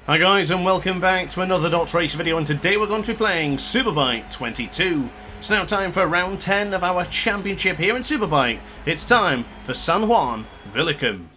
Hi guys and welcome back to another DrAce video, and today we're going to be playing Superbike 22. It's now time for round 10 of our championship here in Superbike. It's time for San Juan, Villicum.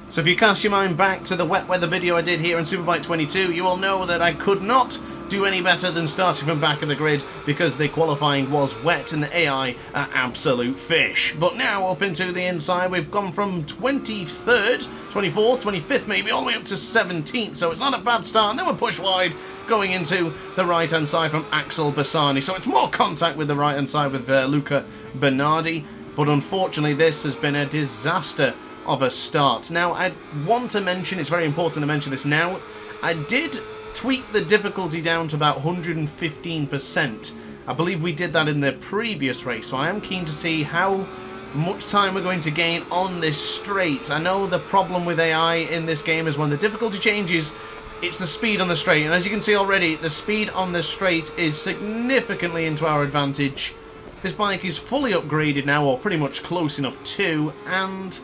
So if you cast your mind back to the wet weather video I did here in Superbike 22, you will know that I could not do any better than starting from back of the grid because the qualifying was wet and the AI are absolute fish. But now up into the inside, we've gone from 23rd, 24th, 25th maybe, all the way up to 17th, so it's not a bad start. And then we're pushed wide going into the right hand side from Axel Bassani, so it's more contact with the right hand side with Luca Bernardi, but unfortunately this has been a disaster of a start. Now I want to mention, it's very important to mention this now, I did tweak the difficulty down to about 115%. I believe we did that in the previous race, so I am keen to see how much time we're going to gain on this straight. I know the problem with AI in this game is when the difficulty changes, it's the speed on the straight, and as you can see already, the speed on the straight is significantly into our advantage. This bike is fully upgraded now, or pretty much close enough to, and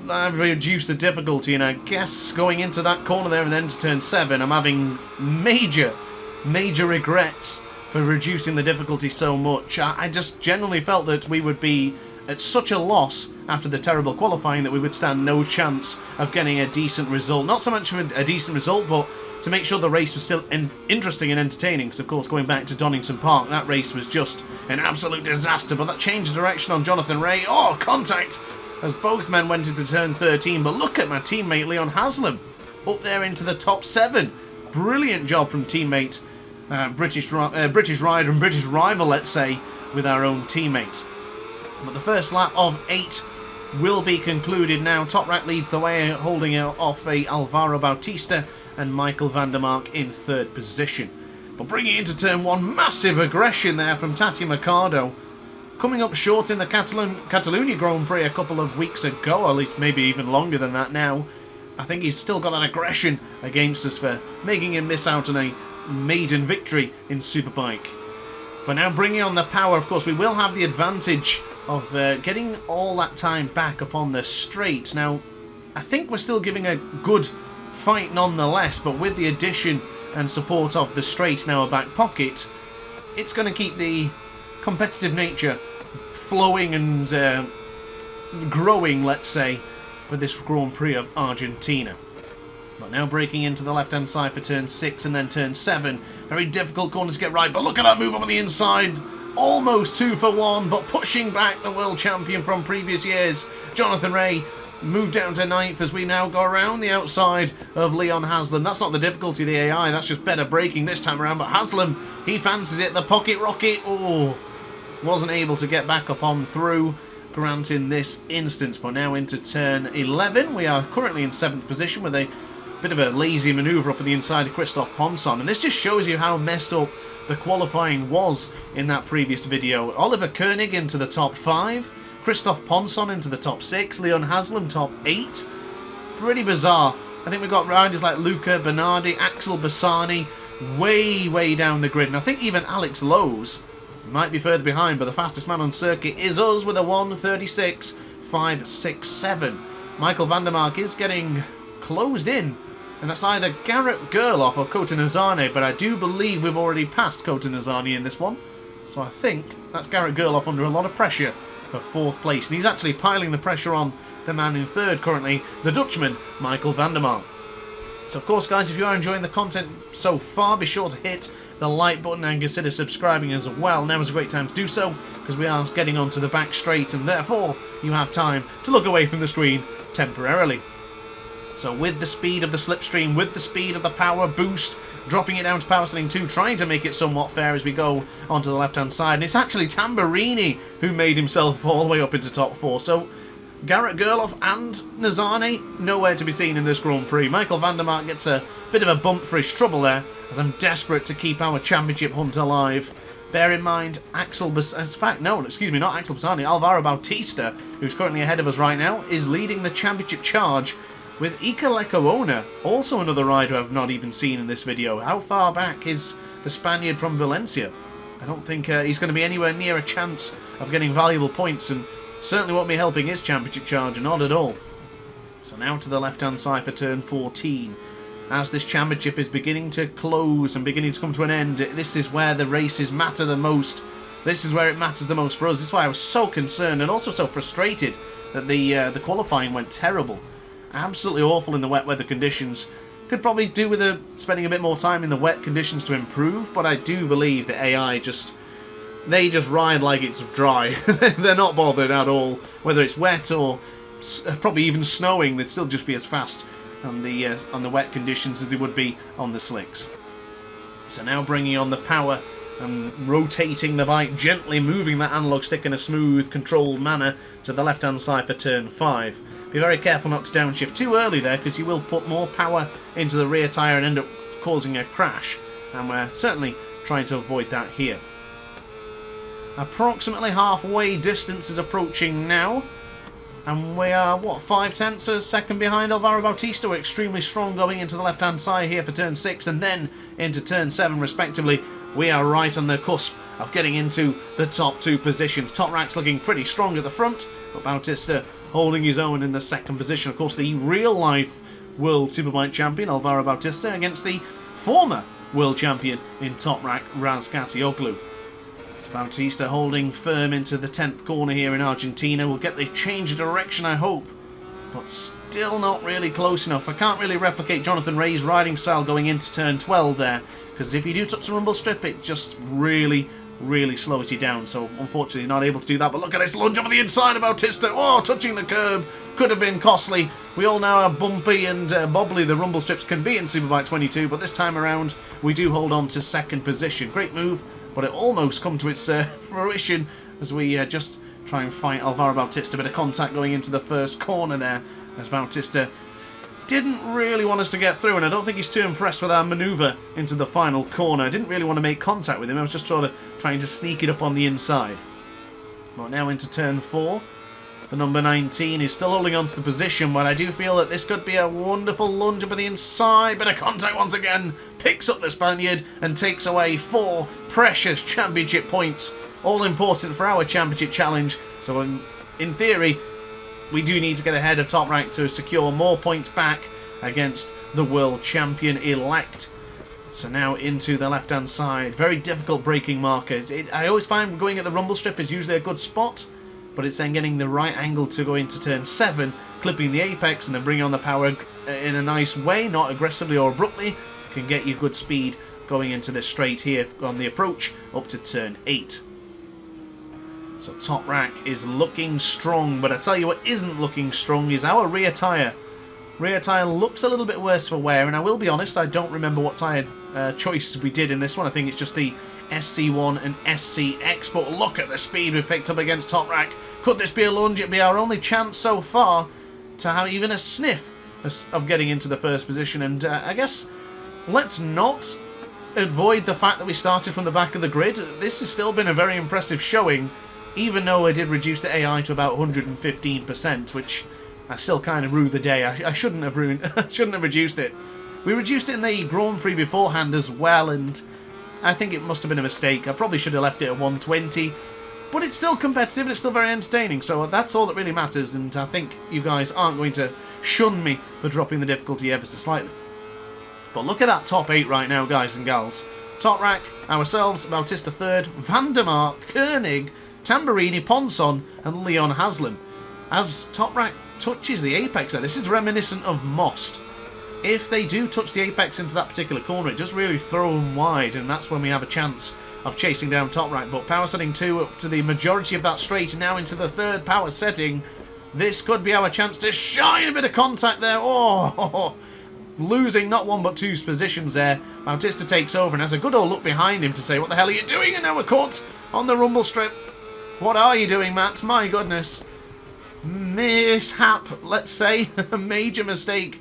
I've reduced the difficulty, and I guess going into that corner there and then to turn 7, I'm having major regrets for reducing the difficulty so much. I just generally felt that we would be at such a loss after the terrible qualifying that we would stand no chance of getting a decent result. Not so much of a decent result, but to make sure the race was still interesting and entertaining. Because of course, going back to Donington Park, that race was just an absolute disaster. But that changed direction on Jonathan Ray. Oh, contact! As both men went into turn 13, but look at my teammate Leon Haslam up there into the top 7. Brilliant job from teammate British rider and British rival, let's say, with our own teammates. But the first lap of 8 will be concluded now. Top Rat leads the way, holding it off Alvaro Bautista and Michael van der Mark in 3rd position. But bringing into turn 1, massive aggression there from Tati Mercado. Coming up short in the Catalunya Grand Prix a couple of weeks ago, or at least maybe even longer than that now. I think he's still got that aggression against us for making him miss out on a maiden victory in Superbike. But now bringing on the power, of course, we will have the advantage of getting all that time back upon the straight. Now, I think we're still giving a good fight nonetheless, but with the addition and support of the straight now a back pocket, it's going to keep the competitive nature flowing and growing, let's say, for this Grand Prix of Argentina. But now breaking into the left-hand side for turn 6 and then turn 7. Very difficult corner to get right, but look at that move up on the inside. Almost 2 for 1, but pushing back the world champion from previous years. Jonathan Ray moved down to 9th as we now go around the outside of Leon Haslam. That's not the difficulty of the AI, that's just better braking this time around. But Haslam, he fancies it. The pocket rocket, oh, wasn't able to get back up on through Grant in this instance. But now into turn 11, we are currently in 7th position with a bit of a lazy manoeuvre up on the inside of Christophe Ponson. And this just shows you how messed up the qualifying was in that previous video. Oliver Koenig into the top 5, Christophe Ponson into the top 6, Leon Haslam top 8. Pretty bizarre. I think we've got riders like Luca Bernardi, Axel Bassani way down the grid. And I think even Alex Lowe's might be further behind, but the fastest man on circuit is us with a 1:36.567. Michael van der Mark is getting closed in, and that's either Garrett Gerloff or Kota Nazane, but I do believe we've already passed Kota Nazane in this one. So I think that's Garrett Gerloff under a lot of pressure for 4th place, and he's actually piling the pressure on the man in 3rd currently, the Dutchman, Michael van der Mark. So of course guys, if you are enjoying the content so far, be sure to hit the like button and consider subscribing as well. Now is a great time to do so, because we are getting onto the back straight, and therefore you have time to look away from the screen temporarily. So with the speed of the slipstream, with the speed of the power boost, dropping it down to power setting 2, trying to make it somewhat fair as we go onto the left hand side. And it's actually Tamburini who made himself all the way up into top 4. So Garrett Gerloff and Nazane nowhere to be seen in this Grand Prix. Michael van der Mark gets a bit of a bump for his trouble there, as I'm desperate to keep our championship hunt alive. Bear in mind, Alvaro Bautista, who's currently ahead of us right now, is leading the championship charge with Ika Lecuona, also another rider I've not even seen in this video. How far back is the Spaniard from Valencia? I don't think he's going to be anywhere near a chance of getting valuable points, and certainly won't be helping his championship charge, not at all. So now to the left-hand side for turn 14. as this championship is beginning to close and beginning to come to an end, this is where the races matter the most. This is where it matters the most for us. This is why I was so concerned and also so frustrated that the qualifying went terrible. Absolutely awful in the wet weather conditions. Could probably do with spending a bit more time in the wet conditions to improve, but I do believe that AI they just ride like it's dry. They're not bothered at all. Whether it's wet or probably even snowing, they'd still just be as fast on the wet conditions as they would be on the slicks. So now bringing on the power and rotating the bike, gently moving that analog stick in a smooth, controlled manner to the left-hand side for turn 5. Be very careful not to downshift too early there, because you will put more power into the rear tyre and end up causing a crash. And we're certainly trying to avoid that here. Approximately halfway distance is approaching now. And we are, what, 5/10 of a second behind Alvaro Bautista. We're extremely strong going into the left-hand side here for turn 6 and then into turn 7 respectively. We are right on the cusp of getting into the top 2 positions. Toprak's looking pretty strong at the front, but Bautista holding his own in the second position. Of course, the real-life World Superbike champion, Alvaro Bautista, against the former World Champion in Toprak, Razgatlioglu. Bautista holding firm into the 10th corner here in Argentina. We'll get the change of direction, I hope, but still not really close enough. I can't really replicate Jonathan Ray's riding style going into turn 12 there, because if you do touch the rumble strip, it just really slows you down. So unfortunately not able to do that. But look at this lunge over the inside of Bautista. Oh, touching the curb. Could have been costly. We all know how bumpy and bobbly the rumble strips can be in Superbike 22, but this time around we do hold on to second position. Great move, but it almost come to its fruition as we just try and fight Alvaro Bautista. A bit of contact going into the first corner there, as Bautista didn't really want us to get through, and I don't think he's too impressed with our manoeuvre into the final corner. I didn't really want to make contact with him. I was just trying to sneak it up on the inside. But now into turn 4. The number 19 is still holding on to the position, but I do feel that this could be a wonderful lunge up on the inside. Bit of contact once again. Picks up the Spaniard and takes away 4 precious championship points. All important for our championship challenge. So in theory, we do need to get ahead of Toprak to secure more points back against the world champion-elect. So now into the left-hand side. Very difficult braking marker. I always find going at the rumble strip is usually a good spot, but it's then getting the right angle to go into turn 7, clipping the apex and then bringing on the power in a nice way, not aggressively or abruptly. Can get you good speed going into this straight here on the approach up to turn 8. So Toprak is looking strong, but I tell you what isn't looking strong is our rear tyre. Rear tyre looks a little bit worse for wear, and I will be honest, I don't remember what tyre choices we did in this one. I think it's just the SC1 and SCX, but look at the speed we picked up against Toprak. Could this be a lunge? It'd be our only chance so far to have even a sniff of getting into the first position, and I guess let's not avoid the fact that we started from the back of the grid. This has still been a very impressive showing, even though I did reduce the AI to about 115%, which I still kind of rue the day. I shouldn't have reduced it. We reduced it in the Grand Prix beforehand as well, and I think it must have been a mistake. I probably should have left it at 120, but it's still competitive and it's still very entertaining, so that's all that really matters, and I think you guys aren't going to shun me for dropping the difficulty ever so slightly. But look at that top 8 right now, guys and gals. Toprak, ourselves, Bautista 3rd, Vandermark, Koenig, Tamburini, Ponson and Leon Haslam. As Toprak touches the apex there, this is reminiscent of Most. If they do touch the apex into that particular corner, it does really throw them wide, and that's when we have a chance of chasing down Toprak. But power setting 2 up to the majority of that straight, and now into the 3rd power setting. This could be our chance to shine. A bit of contact there. Oh, losing not 1 but 2's positions there. Bautista takes over and has a good old look behind him to say, what the hell are you doing? And now we're caught on the rumble strip. What are you doing, Matt? My goodness. Mishap, let's say. A major mistake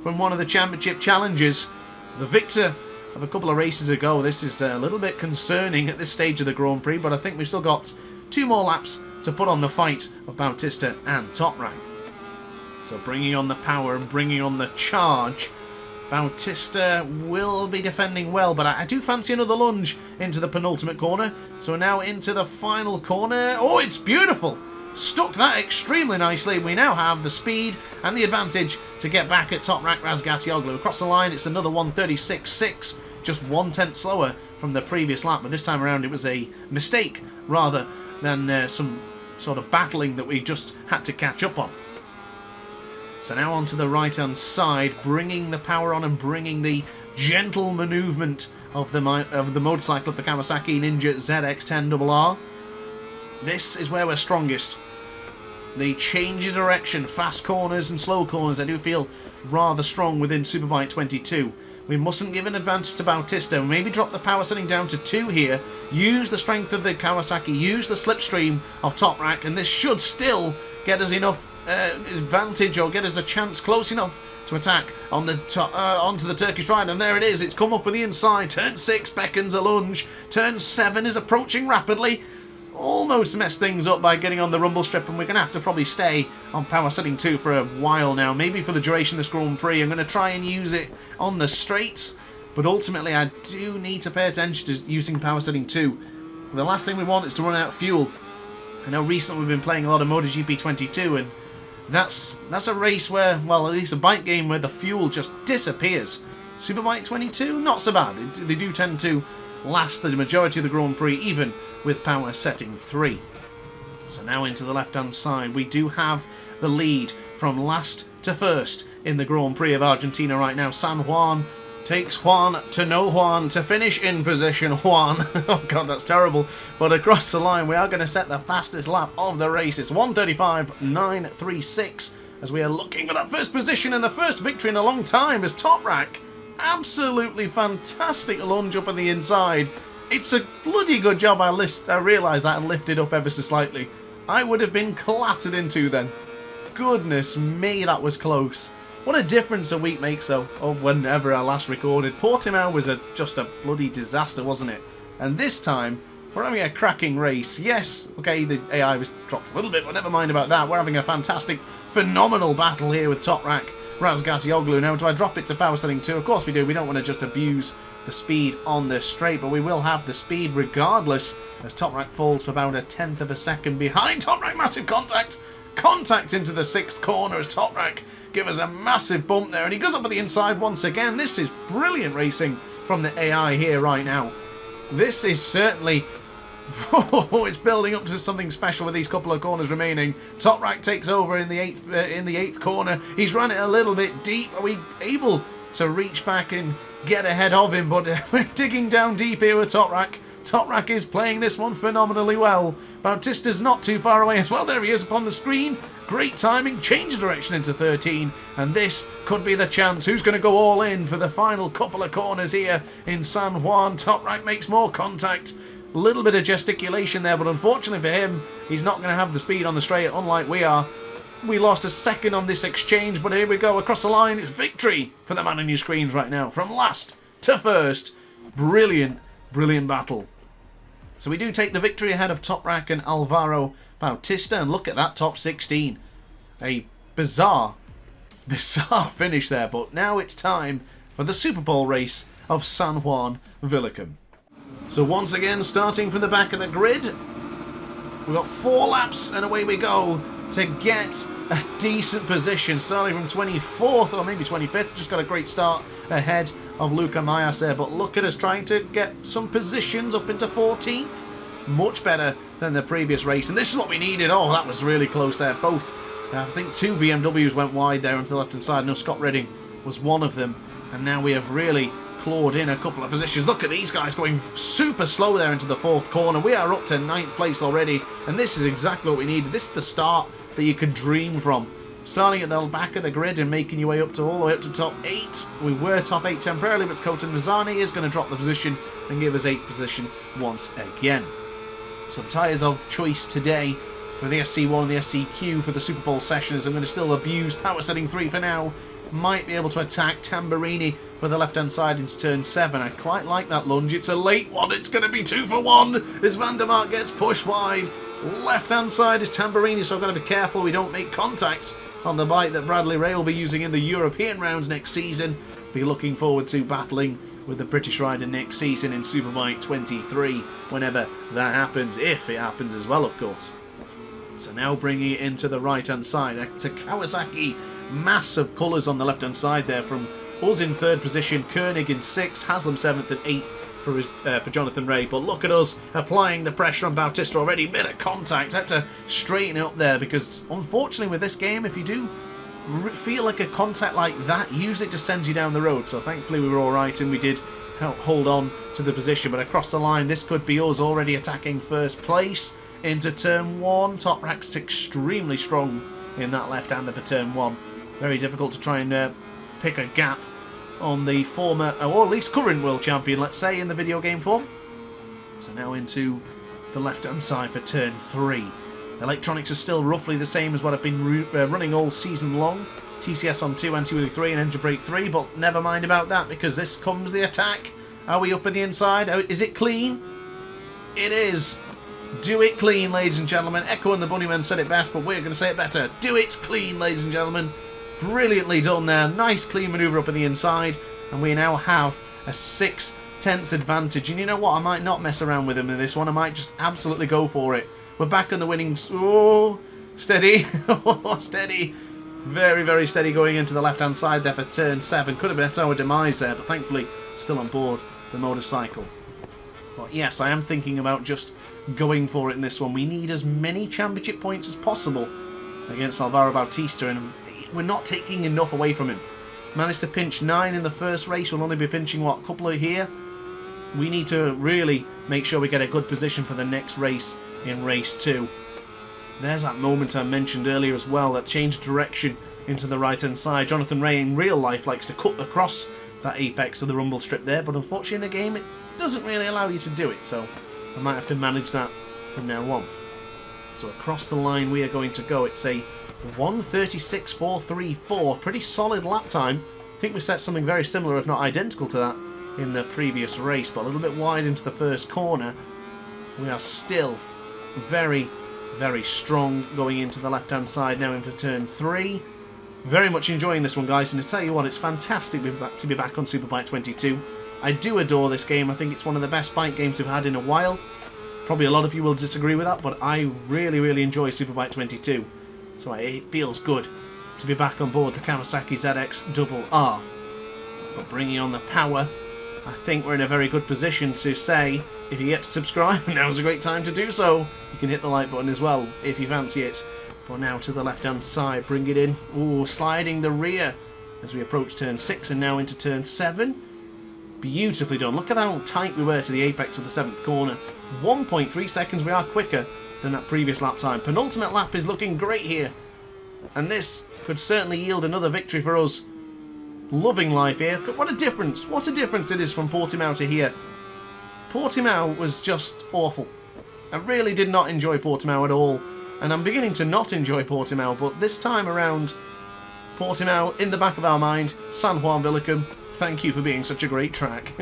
from one of the championship challenges. The victor of a couple of races ago. This is a little bit concerning at this stage of the Grand Prix, but I think we've still got 2 more laps to put on the fight of Bautista and Toprak. So bringing on the power and bringing on the charge. Bautista will be defending well, but I do fancy another lunge into the penultimate corner. So now into the final corner. Oh, it's beautiful. stuck that extremely nicely. We now have the speed and the advantage to get back at Top Rack Razgatioglu. Across the line, it's another 1:36.6, just 1/10 slower from the previous lap, but this time around it was a mistake rather than some sort of battling that we just had to catch up on. So now onto the right-hand side, bringing the power on and bringing the gentle manoeuvement of the motorcycle of the Kawasaki Ninja ZX-10RR. This is where we're strongest. The change of direction, fast corners and slow corners, I do feel rather strong within Superbike 22. We mustn't give an advantage to Bautista. Maybe drop the power setting down to 2 here. Use the strength of the Kawasaki. Use the slipstream of Top Rack. And this should still get us enough advantage, or get us a chance close enough to attack on the onto the Turkish ride. And there it is. It's come up with the inside. Turn 6 beckons a lunge. Turn 7 is approaching rapidly. Almost messed things up by getting on the rumble strip, and we're going to have to probably stay on power setting 2 for a while now, maybe for the duration of this Grand Prix. I'm going to try and use it on the straights, but ultimately I do need to pay attention to using power setting 2. The last thing we want is to run out of fuel. I know recently we've been playing a lot of MotoGP 22, and that's a race where, well, at least a bike game where the fuel just disappears. Superbike 22, not so bad. They do tend to last the majority of the Grand Prix, even with power setting 3. So now into the left-hand side, we do have the lead from last to first in the Grand Prix of Argentina right now. San Juan takes Juan to no Juan to finish in position. Juan, oh god, that's terrible. But across the line, we are going to set the fastest lap of the race. It's 1:35.936 as we are looking for that first position and the first victory in a long time as Top Rack. Absolutely fantastic lunge up on the inside. It's a bloody good job I realised that and lifted up ever so slightly. I would have been clattered into then. Goodness me, that was close. What a difference a week makes, though, of whenever I last recorded. Portimao was just a bloody disaster, wasn't it? And this time, we're having a cracking race. Yes, okay, the AI was dropped a little bit, but never mind about that. We're having a fantastic, phenomenal battle here with Top Rack Razgatioglu. Now, do I drop it to power setting 2? Of course we do. We don't want to just abuse the speed on the straight, but we will have the speed regardless as Top Rack falls for about 1/10 of a second behind. Top Rack, massive contact into the 6th corner as Top Rack give us a massive bump there, and he goes up at the inside once again. This is brilliant racing from the AI here right now. This is certainly it's building up to something special with these couple of corners remaining. Top Rack takes over in the 8th corner. He's run it a little bit deep. Are we able to reach back and get ahead of him? But we're digging down deep here with Top Rack. Top Rack is playing this one phenomenally well. Bautista's not too far away as well. There he is upon the screen. Great timing. Change of direction into 13. And this could be the chance. Who's going to go all in for the final couple of corners here in San Juan? Top Rack makes more contact. A little bit of gesticulation there, but unfortunately for him, he's not going to have the speed on the straight, unlike we are. We lost a second on this exchange, but here we go. Across the line, it's victory for the man on your screens right now. From last to first. Brilliant, brilliant battle. So we do take the victory ahead of Top Rack and Alvaro Bautista, and look at that top 16. A bizarre finish there, but now it's time for the Super Bowl race of San Juan Villicum. So once again, starting from the back of the grid, we've got 4 laps and away we go to get a decent position, starting from 24th or maybe 25th. Just got a great start ahead of Luca Mayas there, but look at us trying to get some positions up into 14th. Much better than the previous race, and this is what we needed. Oh, that was really close there. Both, I think 2 BMWs went wide there onto the left-hand side. No, Scott Redding was one of them, and now we have really clawed in a couple of positions. Look at these guys going super slow there into the 4th corner. We are up to 9th place already, and this is exactly what we needed. This is the start that you could dream from. Starting at the back of the grid and making your way up to all the way up to top 8. We were top 8 temporarily, but Kota Nizani is going to drop the position and give us 8th position once again. So the tyres of choice today for the SC1 and the SCQ for the Super Bowl sessions. I'm going to still abuse power setting 3 for now. Might be able to attack Tamburini for the left-hand side into turn 7. I quite like that lunge. It's a late one. It's going to be 2 for 1 as Van der Mark gets pushed wide. Left-hand side is Tamburini, so I've got to be careful we don't make contact on the bike that Bradley Ray will be using in the European rounds next season. Be looking forward to battling with the British rider next season in Superbike 23, whenever that happens, if it happens as well, of course. So now bringing it into the right-hand side. To Kawasaki, massive colours on the left-hand side there from us in 3rd position, Koenig in 6th, Haslam 7th and 8th for Jonathan Ray. But look at us applying the pressure on Bautista already. Bit of contact. Had to straighten it up there because unfortunately with this game, if you do feel like a contact like that, usually it just sends you down the road. So thankfully we were alright and we did hold on to the position. But across the line, this could be us already attacking 1st place into turn 1. Top Rack's extremely strong in that left-hander for turn 1. Very difficult to try and pick a gap on the former, or at least current world champion, let's say, in the video game form. So now into the left-hand side for turn 3. Electronics are still roughly the same as what I've been running all season long. TCS on 2, anti-wheelie 3 and engine brake 3, but never mind about that because this comes the attack. Are we up in the inside? Is it clean? It is. Do it clean, ladies and gentlemen. Echo and the Bunnymen said it best, but we're going to say it better. Do it clean, ladies and gentlemen. Brilliantly done there. Nice clean manoeuvre up in the inside. And we now have a 6/10 advantage. And you know what? I might not mess around with him in this one. I might just absolutely go for it. We're back on the winning... Oh, steady. Steady. Very, very steady going into the left-hand side there for turn 7. Could have been at our demise there, but thankfully still on board the motorcycle. But yes, I am thinking about just going for it in this one. We need as many championship points as possible against Alvaro Bautista, and we're not taking enough away from him. Managed to pinch 9 in the first race. We'll only be pinching, what, a couple of here? We need to really make sure we get a good position for the next race in race 2. There's that moment I mentioned earlier as well, that changed direction into the right-hand side. Jonathan Ray in real life likes to cut across that apex of the rumble strip there, but unfortunately in the game it doesn't really allow you to do it, so I might have to manage that from now on. So across the line we are going to go. It's a 1:36.434, pretty solid lap time. I think we set something very similar, if not identical to that, in the previous race, but a little bit wide into the first corner. We are still very, very strong going into the left-hand side now into turn 3. Very much enjoying this one, guys, and to tell you what, it's fantastic to be back on Superbike 22. I do adore this game. I think it's one of the best bike games we've had in a while. Probably a lot of you will disagree with that, but I really, really enjoy Superbike 22. So it feels good to be back on board the Kawasaki ZX-RR. But bringing on the power, I think we're in a very good position to say, if you get to subscribe, now's a great time to do so. You can hit the like button as well if you fancy it. But now to the left-hand side, bring it in. Ooh, sliding the rear as we approach turn 6 and now into turn 7. Beautifully done. Look at how tight we were to the apex of the 7th corner. 1.3 seconds, we are quicker than that previous lap time. Penultimate lap is looking great here. And this could certainly yield another victory for us. Loving life here. What a difference. What a difference it is from Portimao to here. Portimao was just awful. I really did not enjoy Portimao at all. And I'm beginning to not enjoy Portimao, but this time around, Portimao in the back of our mind. San Juan Villicum, thank you for being such a great track.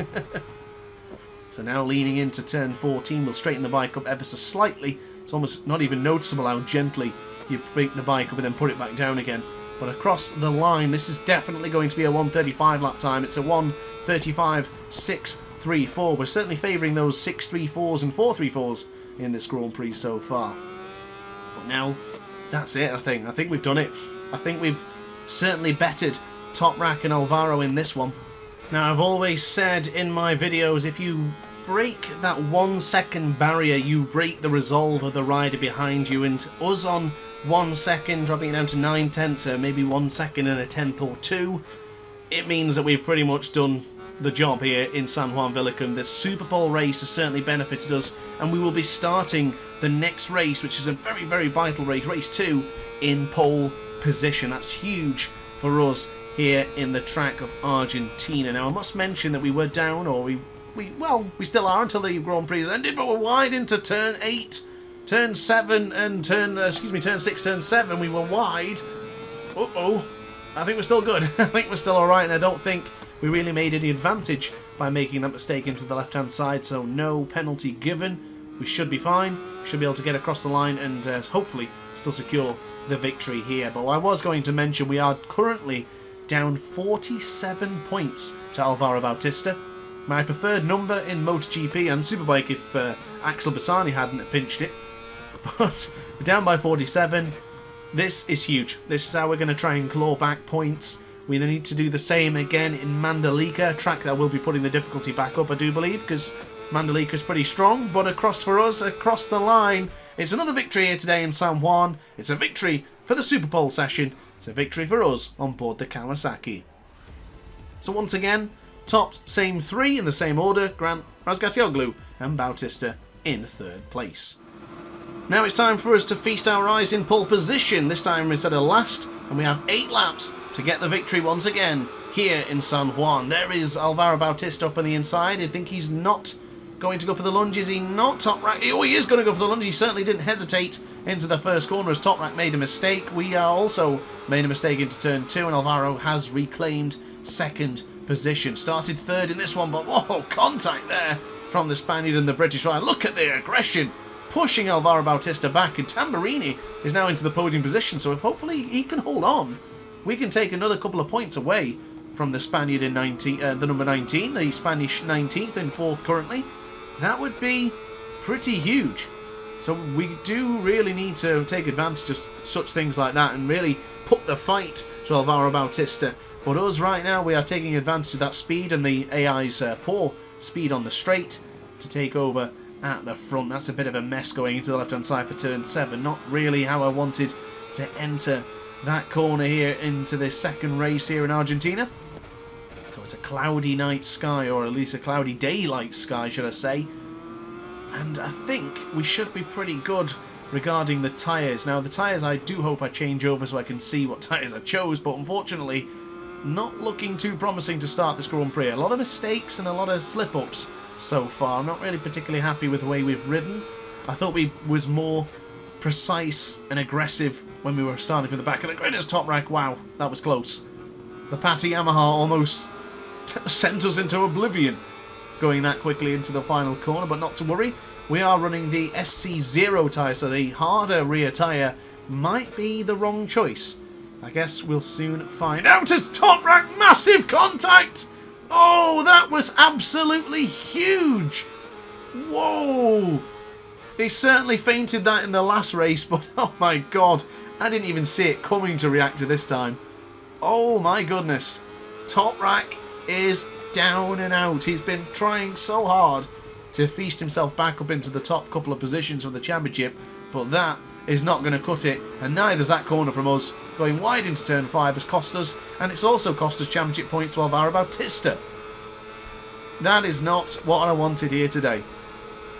So now leaning into turn 14, we'll straighten the bike up ever so slightly. It's almost not even noticeable how gently you break the bike up and then put it back down again. But across the line, this is definitely going to be a 1:35 lap time. It's a 1:35.634. We're certainly favouring those 6:34s and 4:34s in this Grand Prix so far. But now, that's it, I think. I think we've done it. I think we've certainly bettered Top Rack and Alvaro in this one. Now, I've always said in my videos, if you break that 1 second barrier, you break the resolve of the rider behind you, and us on 1 second, dropping it down to 9/10, or maybe 1 second and a tenth or two, it means that we've pretty much done the job here in San Juan Villicum. The Super Bowl race has certainly benefited us, and we will be starting the next race, which is a very, very vital race, race 2, in pole position. That's huge for us here in the track of Argentina. Now, I must mention that we were down, or we still are until the Grand Prix has ended, but we're wide into turn 8, turn 7, and turn 6, turn 7. We were wide. Uh-oh. I think we're still good. I think we're still alright, and I don't think we really made any advantage by making that mistake into the left-hand side, so no penalty given. We should be fine. We should be able to get across the line and hopefully still secure the victory here. But I was going to mention we are currently down 47 points to Alvaro Bautista. My preferred number in MotoGP and Superbike if Axel Bassani hadn't pinched it. But we're down by 47. This is huge. This is how we're going to try and claw back points. We need to do the same again in Mandalika, a track that will be putting the difficulty back up, I do believe, because Mandalika is pretty strong. But across for us, across the line, it's another victory here today in San Juan. It's a victory for the Super Pole session. It's a victory for us on board the Kawasaki. So once again, top same three in the same order, Grant, Razgatlioglu and Bautista in third place. Now it's time for us to feast our eyes in pole position, this time instead of last, and we have 8 laps to get the victory once again here in San Juan. There is Alvaro Bautista up on the inside. I think he's not going to go for the lunge. Is he not? Toprak, oh, he is going to go for the lunge. He certainly didn't hesitate into the first corner as Toprak made a mistake. We also made a mistake into turn 2, and Alvaro has reclaimed second position. Started third in this one, but whoa, contact there from the Spaniard and the British rider. Look at the aggression, pushing Alvaro Bautista back, and Tamburini is now into the podium position, so if hopefully he can hold on, we can take another couple of points away from the Spaniard in the number 19, the Spanish 19th in 4th currently. That would be pretty huge. So we do really need to take advantage of such things like that and really put the fight to Alvaro Bautista. But us right now, we are taking advantage of that speed and the AI's poor speed on the straight to take over at the front. That's a bit of a mess going into the left-hand side for turn 7. Not really how I wanted to enter that corner here into this second race here in Argentina. So it's a cloudy night sky, or at least a cloudy daylight sky, should I say. And I think we should be pretty good regarding the tyres. Now, the tyres I do hope I change over so I can see what tyres I chose, but unfortunately, not looking too promising to start this Grand Prix. A lot of mistakes and a lot of slip-ups so far. I'm not really particularly happy with the way we've ridden. I thought we was more precise and aggressive when we were starting from the back of the grid as Toprak. Wow, that was close. The Patty Yamaha almost sent us into oblivion going that quickly into the final corner, but not to worry. We are running the SC0 tyre, so the harder rear tyre might be the wrong choice. I guess we'll soon find out as Toprak, massive contact! Oh, that was absolutely huge! Whoa! He certainly feinted that in the last race, but oh my god, I didn't even see it coming to react to this time. Oh my goodness. Toprak is down and out. He's been trying so hard to feast himself back up into the top couple of positions of the championship, but that is not going to cut it, and neither's that corner from us. Going wide into turn 5 has cost us, and it's also cost us championship points to Alvaro Bautista. That is not what I wanted here today.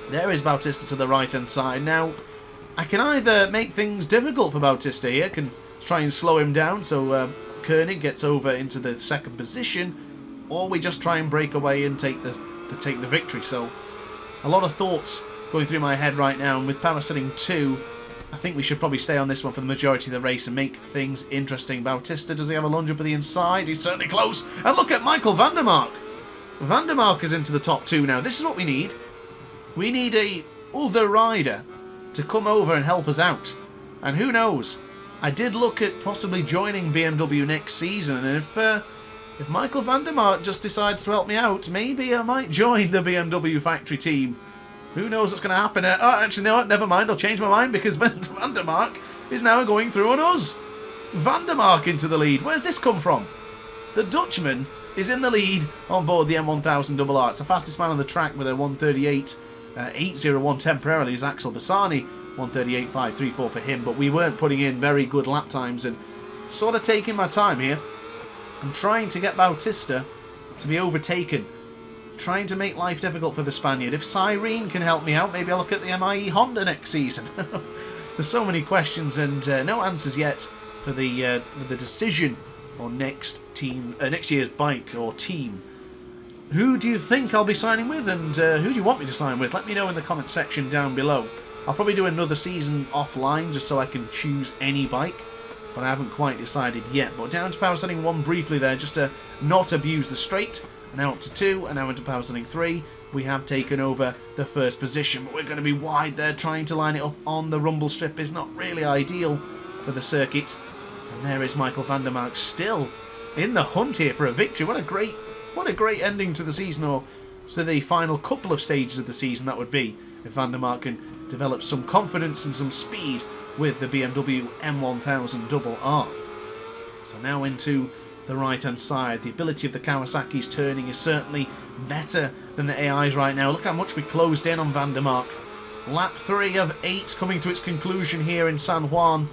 There is Bautista to the right hand side. Now, I can either make things difficult for Bautista here, can try and slow him down so Koenig gets over into the second position, or we just try and break away and take the victory. So, a lot of thoughts going through my head right now, and with power setting 2, I think we should probably stay on this one for the majority of the race and make things interesting. Bautista, does he have a lunge up at the inside? He's certainly close. And look at Michael van der Mark. Van der Mark is into the top 2 now. This is what we need. We need a other rider to come over and help us out. And who knows? I did look at possibly joining BMW next season, and if Michael van der Mark just decides to help me out, maybe I might join the BMW factory team. Who knows what's going to happen? Oh, actually, no, never mind. I'll change my mind because Van der Mark is now going through on us. Van der Mark into the lead. Where's this come from? The Dutchman is in the lead on board the M1000RR. It's the fastest man on the track with a 1:38.801 temporarily is Axel Bassani. 1:38.534 for him, but we weren't putting in very good lap times and sort of taking my time here. I'm trying to get Bautista to be overtaken. Trying to make life difficult for the Spaniard. If Cyrene can help me out, maybe I'll look at the MIE Honda next season. There's so many questions and no answers yet for the decision on next year's bike or team. Who do you think I'll be signing with, and who do you want me to sign with? Let me know in the comment section down below. I'll probably do another season offline just so I can choose any bike, but I haven't quite decided yet. But down to power setting 1 briefly there, just to not abuse the straight. Now up to 2, and now into power setting 3. We have taken over the first position, but we're going to be wide there. Trying to line it up on the rumble strip is not really ideal for the circuit. And there is Michael van der Mark still in the hunt here for a victory. What a great ending to the season, or to the final couple of stages of the season that would be, if van der Mark can develop some confidence and some speed with the BMW M1000RR. So now into the right hand side. The ability of the Kawasaki's turning is certainly better than the AI's right now. Look how much we closed in on Van der Mark. Lap 3 of 8 coming to its conclusion here in San Juan.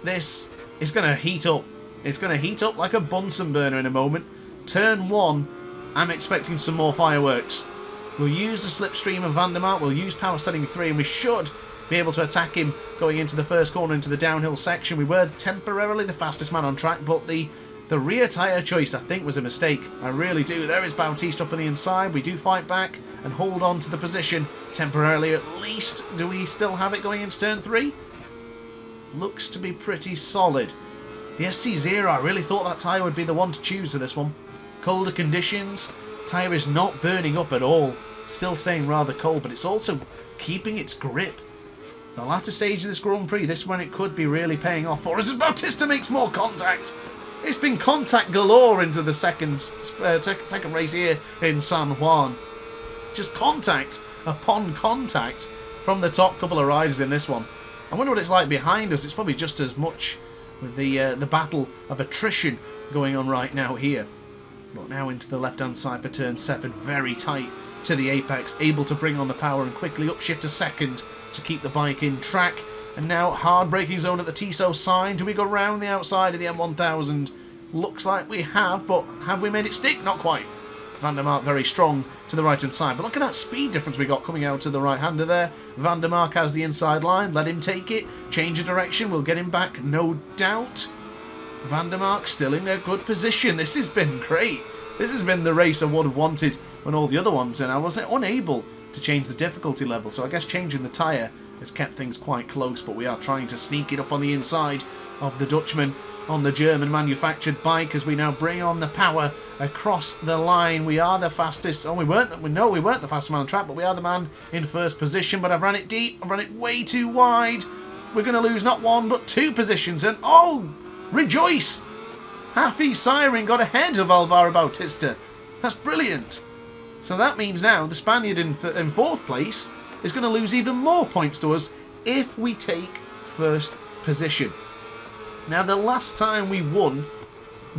This is going to heat up. It's going to heat up like a Bunsen burner in a moment. Turn 1, I'm expecting some more fireworks. We'll use the slipstream of Van der Mark, we'll use power setting 3, and we should be able to attack him going into the first corner, into the downhill section. We were temporarily the fastest man on track, but the rear tyre choice, I think, was a mistake. I really do. There is Bautista up on the inside. We do fight back and hold on to the position temporarily at least. Do we still have it going into turn 3? Looks to be pretty solid. The SC0, I really thought that tyre would be the one to choose for this one. Colder conditions, tyre is not burning up at all. Still staying rather cold, but it's also keeping its grip. The latter stage of this Grand Prix, this one it could be really paying off for us as Bautista makes more contact. It's been contact galore into the second race here in San Juan. Just contact upon contact from the top couple of riders in this one. I wonder what it's like behind us. It's probably just as much with the battle of attrition going on right now here. But now into the left-hand side for turn 7, very tight to the apex, able to bring on the power and quickly upshift a second to keep the bike in track. And now hard braking zone at the Tissot sign. Do we go round the outside of the M1000? Looks like we have, but have we made it stick? Not quite. Van der Mark very strong to the right-hand side. But look at that speed difference we got coming out to the right-hander there. Van der Mark has the inside line. Let him take it. Change of direction. We'll get him back, no doubt. Van der Mark still in a good position. This has been great. This has been the race I would have wanted when all the other ones, and I was unable to change the difficulty level. So I guess changing the tyre has kept things quite close, but we are trying to sneak it up on the inside of the Dutchman on the German manufactured bike as we now bring on the power across the line. We are the fastest. Oh, we weren't the fastest man on track, but we are the man in first position. But I've ran it deep. I've run it way too wide. We're going to lose not 1 but 2 positions. And oh, rejoice! Happy Siren got ahead of Alvaro Bautista. That's brilliant. So that means now the Spaniard in 4th place is going to lose even more points to us if we take first position. Now, the last time we won,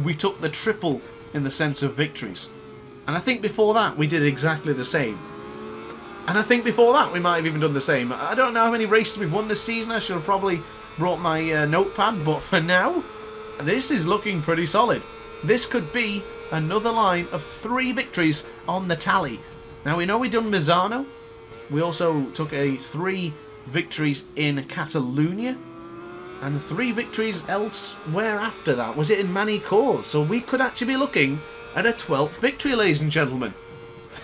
we took the triple in the sense of victories. And I think before that, we did exactly the same. And I think before that, we might have even done the same. I don't know how many races we've won this season. I should have probably brought my notepad. But for now, this is looking pretty solid. This could be another line of 3 victories on the tally. Now, we know we've done Misano. We also took 3 victories in Catalonia. And 3 victories elsewhere after that. Was it in Manicourt? So we could actually be looking at a 12th victory, ladies and gentlemen.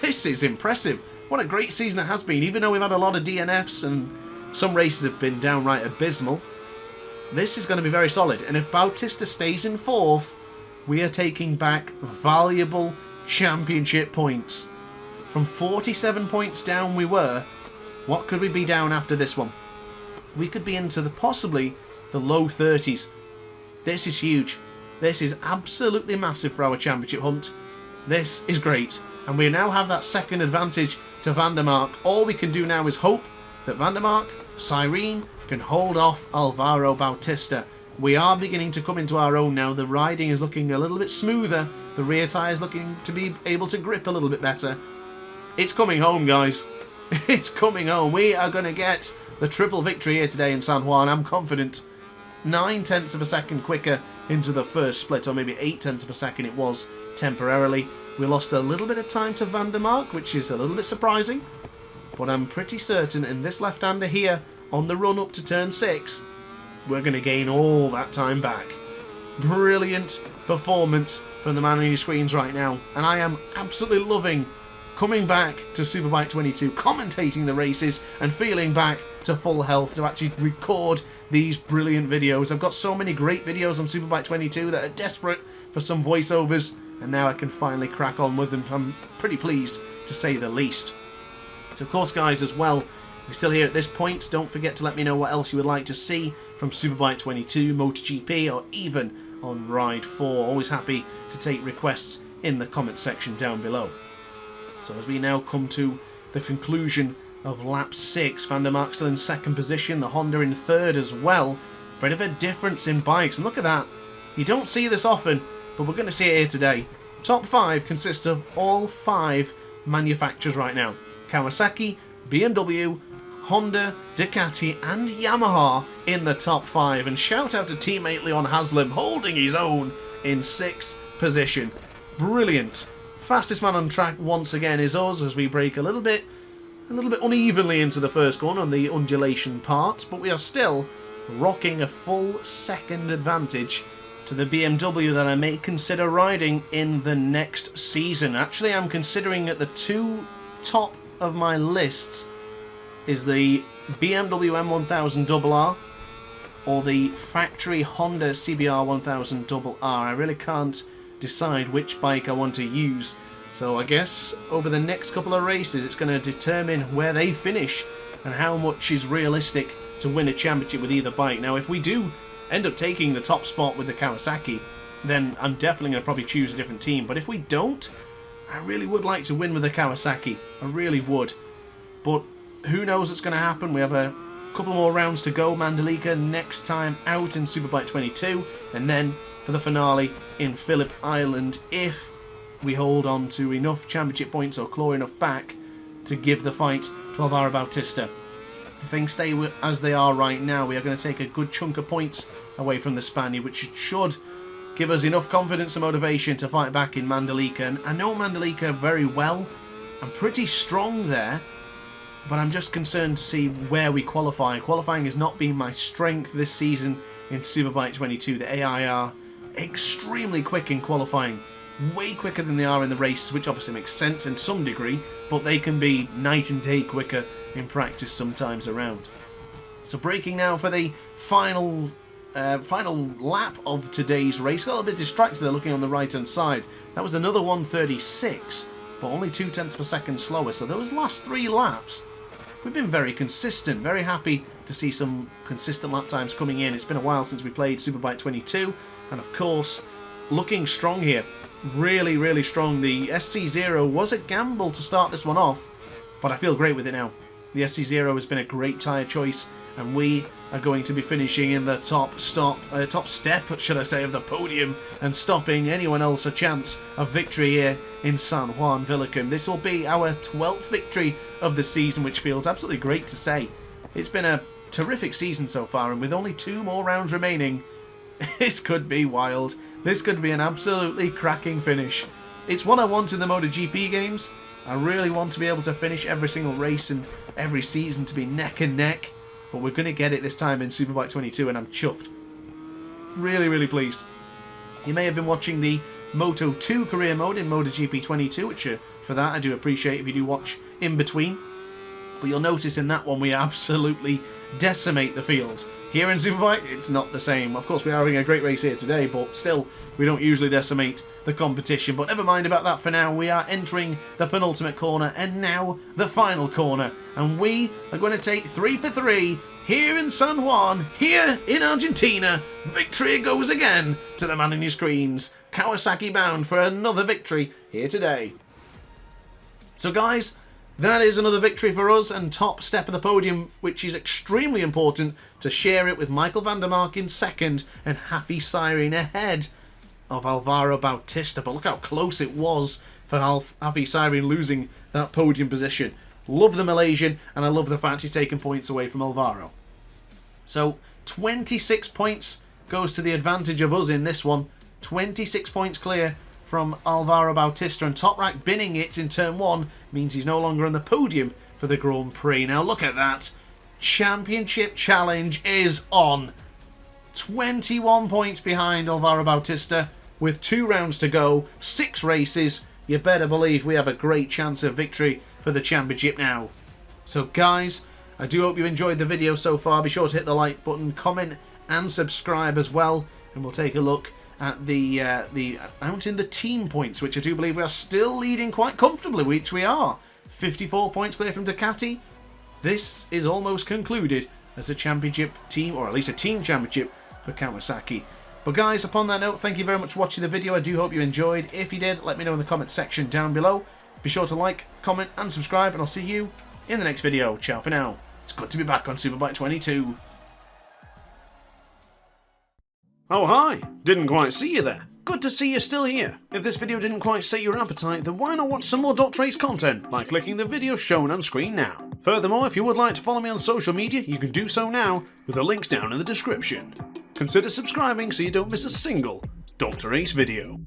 This is impressive. What a great season it has been. Even though we've had a lot of DNFs and some races have been downright abysmal, this is going to be very solid. And if Bautista stays in 4th, we are taking back valuable championship points. From 47 points down we were, what could we be down after this one? We could be into possibly the low 30s. This is huge. This is absolutely massive for our championship hunt. This is great. And we now have that second advantage to Van der Mark. All we can do now is hope that Van der Mark, Cyrene, can hold off Alvaro Bautista. We are beginning to come into our own now. The riding is looking a little bit smoother. The rear tyre is looking to be able to grip a little bit better. It's coming home, guys. It's coming home. We are going to get the triple victory here today in San Juan. I'm confident. 9/10 of a second quicker into the first split, or maybe 8/10 of a second it was temporarily. We lost a little bit of time to Van der Mark, which is a little bit surprising, but I'm pretty certain in this left-hander here on the run up to turn 6, we're going to gain all that time back. Brilliant performance from the man on your screens right now, and I am absolutely loving coming back to Superbike 22, commentating the races and feeling back to full health to actually record these brilliant videos. I've got so many great videos on Superbike 22 that are desperate for some voiceovers, and now I can finally crack on with them. I'm pretty pleased, to say the least. So of course, guys, as well, if you're still here at this point, don't forget to let me know what else you would like to see from Superbike 22, MotoGP, or even on Ride 4. Always happy to take requests in the comment section down below. So as we now come to the conclusion of lap 6. Van der Mark still in second position, the Honda in third as well. Bit of a difference in bikes, and look at that. You don't see this often, but we're going to see it here today. Top 5 consists of all 5 manufacturers right now. Kawasaki, BMW, Honda, Ducati and Yamaha in the top 5. And shout out to teammate Leon Haslam holding his own in 6th position. Brilliant. Fastest man on track once again is us as we brake a little bit unevenly into the first corner on the undulation part, but we are still rocking a full second advantage to the BMW that I may consider riding in the next season. Actually, I'm considering at the 2 top of my lists is the BMW M1000RR or the factory Honda CBR 1000RR. I really can't decide which bike I want to use, so I guess over the next couple of races it's going to determine where they finish and how much is realistic to win a championship with either bike. Now, if we do end up taking the top spot with the Kawasaki, then I'm definitely going to probably choose a different team. But if we don't, I really would like to win with the Kawasaki. I really would. But who knows what's going to happen. We have a couple more rounds to go. Mandalika next time out in Superbike 22. And then for the finale in Phillip Island, if we hold on to enough championship points or claw enough back to give the fight to Alvaro Bautista. If things stay as they are right now, we are going to take a good chunk of points away from the Spaniard, which should give us enough confidence and motivation to fight back in Mandalika. And I know Mandalika very well. I'm pretty strong there, but I'm just concerned to see where we qualify. Qualifying has not been my strength this season in Superbike 22. The AI are extremely quick in qualifying, way quicker than they are in the race, which obviously makes sense in some degree, but they can be night and day quicker in practice sometimes around. So braking now for the final lap of today's race. Got a bit distracted there looking on the right hand side. That was another 1:36, but only 0.2 of a second slower. So those last 3 laps, we've been very consistent. Very happy to see some consistent lap times coming in. It's been a while since we played Superbike 22, and of course, looking strong here. Really, really strong. The SC0 was a gamble to start this one off, but I feel great with it now. The SC0 has been a great tyre choice, and we are going to be finishing in the top step, should I say, of the podium, and stopping anyone else a chance of victory here in San Juan Villicum. This will be our 12th victory of the season, which feels absolutely great to say. It's been a terrific season so far, and with only 2 more rounds remaining, this could be wild. This could be an absolutely cracking finish. It's what I want in the MotoGP games. I really want to be able to finish every single race and every season to be neck and neck, but we're going to get it this time in Superbike 22, and I'm chuffed. Really, really pleased. You may have been watching the Moto 2 career mode in MotoGP 22, which for that I do appreciate if you do watch in between. But you'll notice in that one we absolutely decimate the field. Here in Superbike, it's not the same. Of course, we are having a great race here today, but still, we don't usually decimate the competition. But never mind about that for now. We are entering the penultimate corner, and now the final corner. And we are going to take 3 for 3 here in San Juan, here in Argentina. Victory goes again to the man in your screens. Kawasaki bound for another victory here today. So guys, that is another victory for us and top step of the podium, which is extremely important to share it with Michael van der Mark in second and Happy Siren ahead of Alvaro Bautista. But look how close it was for Happy Siren losing that podium position. Love the Malaysian, and I love the fact he's taking points away from Alvaro. So 26 points goes to the advantage of us in this one. 26 points clear from Alvaro Bautista, and Top Rack binning it in turn 1 means he's no longer on the podium for the Grand Prix. Now look at that. Championship challenge is on. 21 points behind Alvaro Bautista with 2 rounds to go, 6 races. You better believe we have a great chance of victory for the championship now. So guys, I do hope you enjoyed the video so far. Be sure to hit the like button, comment and subscribe as well, and we'll take a look at the out in the team points, which I do believe we are still leading quite comfortably, which we are. 54 points clear from Ducati. This is almost concluded as a championship team, or at least a team championship for Kawasaki. But guys, upon that note, thank you very much for watching the video. I do hope you enjoyed. If you did, let me know in the comment section down below. Be sure to like, comment and subscribe, and I'll see you in the next video. Ciao for now. It's good to be back on Superbike 22. Oh hi! Didn't quite see you there. Good to see you're still here. If this video didn't quite sate your appetite, then why not watch some more DrAce content by clicking the video shown on screen now. Furthermore, if you would like to follow me on social media, you can do so now, with the links down in the description. Consider subscribing so you don't miss a single DrAce video.